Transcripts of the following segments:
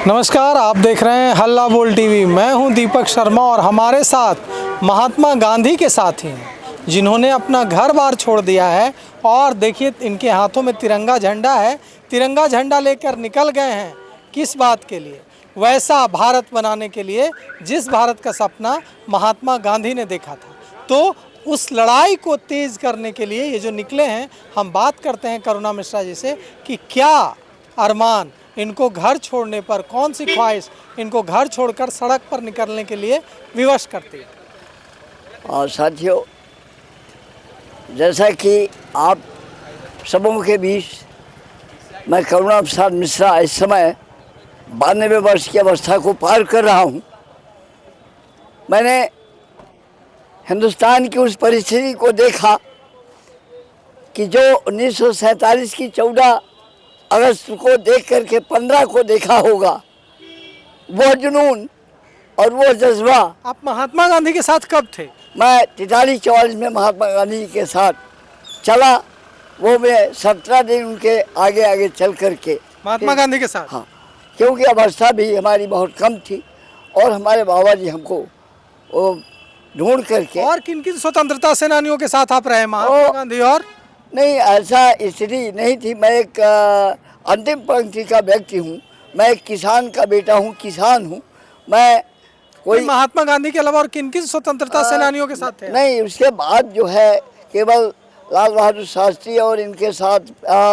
नमस्कार, आप देख रहे हैं हल्ला बोल टीवी। मैं हूं दीपक शर्मा और हमारे साथ महात्मा गांधी के साथी हैं जिन्होंने अपना घर बार छोड़ दिया है। और देखिए, इनके हाथों में तिरंगा झंडा है। तिरंगा झंडा लेकर निकल गए हैं किस बात के लिए? वैसा भारत बनाने के लिए जिस भारत का सपना महात्मा गांधी ने देखा था। तो उस लड़ाई को तेज़ करने के लिए ये जो निकले हैं, हम बात करते हैं करुणा मिश्रा जी से कि क्या अरमान इनको घर छोड़ने पर, कौन सी ख्वाहिश इनको घर छोड़कर सड़क पर निकलने के लिए विवश करती है। और साथियों, जैसा कि आप सबों के बीच मैं करुणा प्रसाद मिश्रा इस समय 92 वर्ष की अवस्था को पार कर रहा हूँ। मैंने हिंदुस्तान की उस परिस्थिति को देखा कि जो 1947 की 14 अगस्त को देख करके 15 को देखा होगा, वो जुनून और वो जज्बा। आप महात्मा गांधी के साथ कब थे? मैं 43-44 में महात्मा गांधी के साथ चला। वो मैं 17 दिन उनके आगे आगे चल करके महात्मा गांधी के साथ? हाँ, क्योंकि अवस्था भी हमारी बहुत कम थी और हमारे बाबा जी हमको वो ढूंढ करके। और किन किन स्वतंत्रता सेनानियों के साथ आप रहे? महात्मा गांधी और? नहीं, ऐसा स्थिति नहीं थी। मैं एक अंतिम पंक्ति का व्यक्ति हूँ। मैं एक किसान का बेटा हूँ, किसान हूँ मैं। कोई महात्मा गांधी के अलावा और किन किन स्वतंत्रता सेनानियों के साथ थे? नहीं, उसके बाद जो है केवल लाल बहादुर शास्त्री और इनके साथ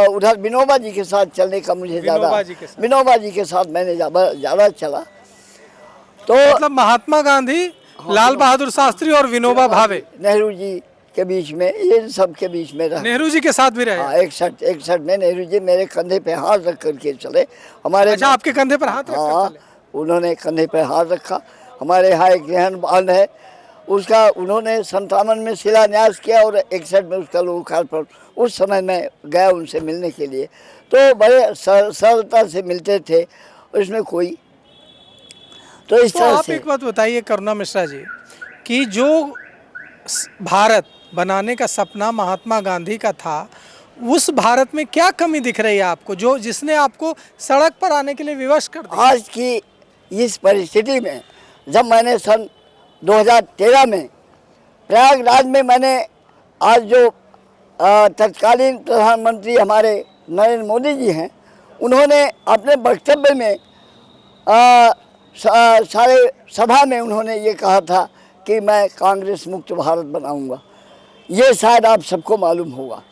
उधर विनोबा जी के साथ चलने का मुझे ज़्यादा, विनोबा जी के साथ मैंने ज़्यादा चला। तो मतलब महात्मा गांधी, लाल बहादुर शास्त्री और विनोबा भावे, नेहरू जी के बीच में, ये सब के बीच में रहा। नेहरू जी के साथ भी रहे? हाँ, 61 में नेहरू जी मेरे कंधे पे हाथ रख करके चले। हमारे अच्छा, आपके कंधे पर हाथ रख? हाँ, उन्होंने कंधे पे हाथ रखा। हमारे यहाँ एक ग्रहण बांध है, उसका उन्होंने 57 में शिलान्यास किया और 61 में उसका लोकार्पण। उस समय मैं गया उनसे मिलने के लिए, तो बड़े सरलता से मिलते थे, इसमें कोई। तो इस तरह से आप एक बात बताइए करुणा मिश्रा जी, कि जो भारत बनाने का सपना महात्मा गांधी का था, उस भारत में क्या कमी दिख रही है आपको, जो जिसने आपको सड़क पर आने के लिए विवश कर दिया? आज की इस परिस्थिति में, जब मैंने सन 2013 में प्रयागराज में मैंने आज जो तत्कालीन प्रधानमंत्री हमारे नरेंद्र मोदी जी हैं, उन्होंने अपने वक्तव्य में सारे सभा में उन्होंने ये कहा था कि मैं कांग्रेस मुक्त भारत बनाऊंगा। ये शायद आप सबको मालूम होगा।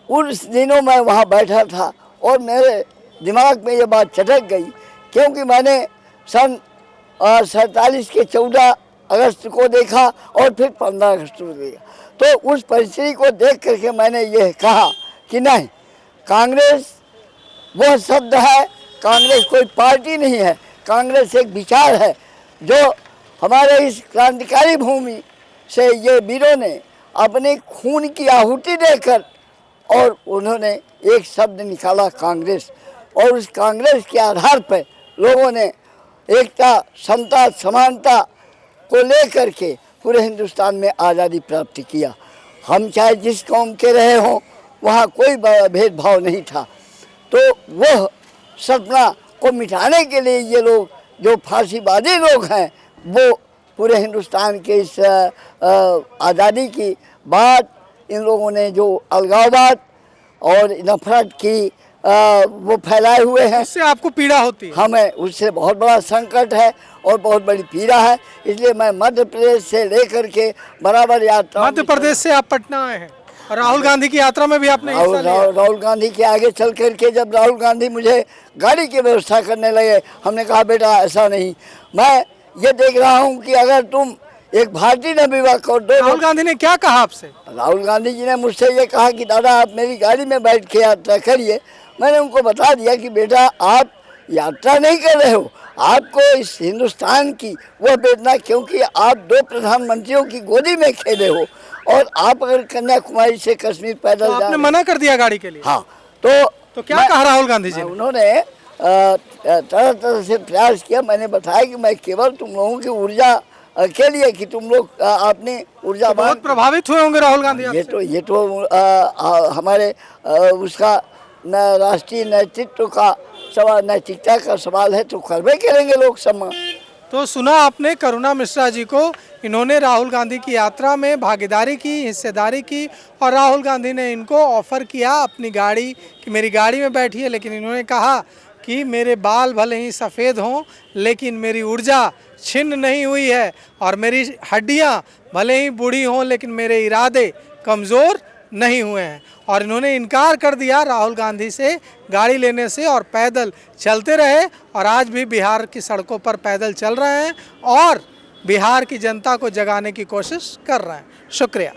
उस दिनों मैं वहाँ बैठा था और मेरे दिमाग में ये बात चटक गई, क्योंकि मैंने सन 47 के 14 अगस्त को देखा और फिर 15 अगस्त को देखा। तो उस परिस्थिति को देख करके मैंने ये कहा कि नहीं, कांग्रेस वह शब्द है, कांग्रेस कोई पार्टी नहीं है, कांग्रेस एक विचार है जो हमारे इस क्रांतिकारी भूमि से ये वीरों ने अपने खून की आहुति देकर, और उन्होंने एक शब्द निकाला कांग्रेस, और उस कांग्रेस के आधार पर लोगों ने एकता, समता, समानता को लेकर के पूरे हिंदुस्तान में आज़ादी प्राप्त किया। हम चाहे जिस कौम के रहे हों, वहाँ कोई भेदभाव नहीं था। तो वह सपना को मिटाने के लिए ये लोग, जो फांसीवादी लोग हैं, वो पूरे हिंदुस्तान के इस आज़ादी की बात, इन लोगों ने जो अलगाववाद और नफरत की वो फैलाए हुए हैं। उससे आपको पीड़ा होती है? हमें उससे बहुत बड़ा संकट है और बहुत बड़ी पीड़ा है। इसलिए मैं मध्य प्रदेश से लेकर के बराबर यात्रा। मध्य प्रदेश से आप पटना आए हैं और राहुल गांधी की यात्रा में भी आपने हिस्सा लिया? राहुल गांधी के आगे चल करके जब राहुल गांधी मुझे गाड़ी की व्यवस्था करने लगे, हमने कहा बेटा ऐसा नहीं, मैं ये देख रहा हूँ कि अगर तुम एक भारतीय ने विवाह कर दो। राहुल गांधी ने क्या कहा आपसे? राहुल गांधी जी ने मुझसे ये कहा कि दादा आप मेरी गाड़ी में बैठ के यात्रा करिए। मैंने उनको बता दिया कि बेटा आप यात्रा नहीं कर रहे हो, आपको इस हिंदुस्तान की वह वेदना, क्योंकि आप 2 प्रधानमंत्रियों की गोदी में खेले हो, और आप अगर कन्याकुमारी से कश्मीर पैदल तो आपने मना कर दिया गाड़ी के लिए? हाँ। तो क्या कहा राहुल गांधी जी? उन्होंने तरह तरह से प्रयास किया। मैंने बताया कि मैं केवल तुम लोगों की ऊर्जा के लिए, कि तुम लोग अपनी ऊर्जा बहुत प्रभावित हुए होंगे राहुल गांधी आपसे? ये तो हमारे उसका राष्ट्रीय नेतृत्व का सवाल नैतिकता का सवाल है तो करवे करेंगे लोग सम्मान। तो सुना आपने करुणा मिश्रा जी को, इन्होंने राहुल गांधी की यात्रा में भागीदारी की, हिस्सेदारी की और राहुल गांधी ने इनको ऑफ़र किया अपनी गाड़ी कि मेरी गाड़ी में बैठिए, लेकिन इन्होंने कहा कि मेरे बाल भले ही सफ़ेद हों लेकिन मेरी ऊर्जा छिन्न नहीं हुई है और मेरी हड्डियां भले ही बूढ़ी हों लेकिन मेरे इरादे कमज़ोर नहीं हुए हैं। और इन्होंने इनकार कर दिया राहुल गांधी से गाड़ी लेने से और पैदल चलते रहे और आज भी बिहार की सड़कों पर पैदल चल रहे हैं और बिहार की जनता को जगाने की कोशिश कर रहे हैं। शुक्रिया।